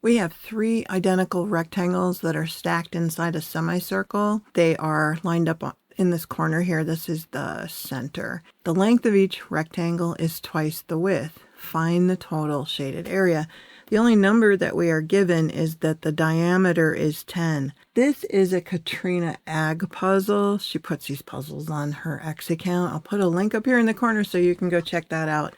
We have 3 identical rectangles that are stacked inside a semicircle. They are lined up in this corner here. This is the center. The length of each rectangle is twice the width. Find the total shaded area. The only number that we are given is that the diameter is 10. This is a Katrina Ag puzzle. She puts these puzzles on her X account. I'll put a link up here in the corner so you can go check that out.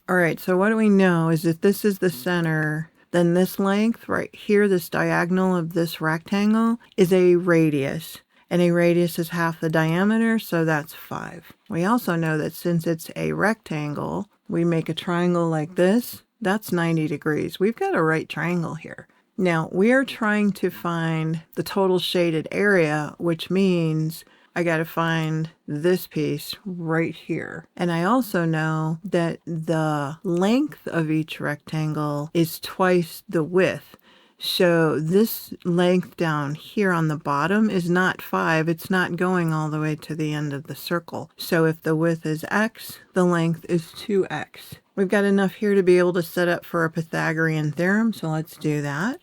All right, so what do we know is that this is the center. Then this length right here, this diagonal of this rectangle, is a radius. And a radius is half the diameter, so that's 5. We also know that since it's a rectangle, we make a triangle like this. That's 90 degrees. We've got a right triangle here. Now, we are trying to find the total shaded area, which means I got to find this piece right here. And I also know that the length of each rectangle is twice the width. So this length down here on the bottom is not 5. It's not going all the way to the end of the circle. So if the width is x, the length is 2x. We've got enough here to be able to set up for a Pythagorean theorem, so let's do that.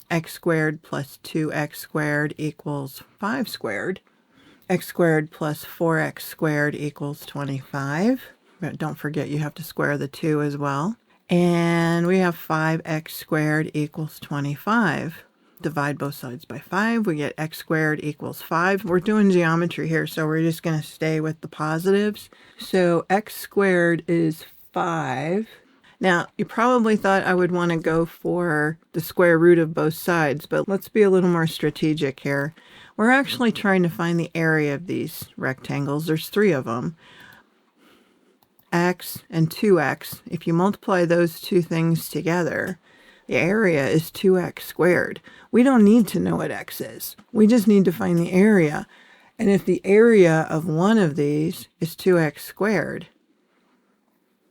X squared plus 2x squared equals 5 squared. X squared plus 4x squared equals 25. But don't forget you have to square the 2 as well. And we have 5x squared equals 25. Divide both sides by 5. We get x squared equals 5. We're doing geometry here, so we're just going to stay with the positives. So x squared is 5. Now, you probably thought I would want to go for the square root of both sides, but let's be a little more strategic here. We're actually trying to find the area of these rectangles. There's 3 of them. X and 2x. If you multiply those 2 things together, the area is 2x squared. We don't need to know what x is. We just need to find the area. And if the area of one of these is 2x squared,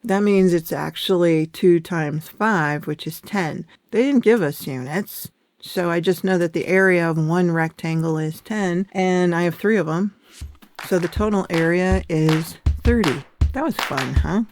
that means it's actually 2 times 5, which is 10. They didn't give us units. So I just know that the area of one rectangle is 10, and I have 3 of them. So the total area is 30. That was fun, huh?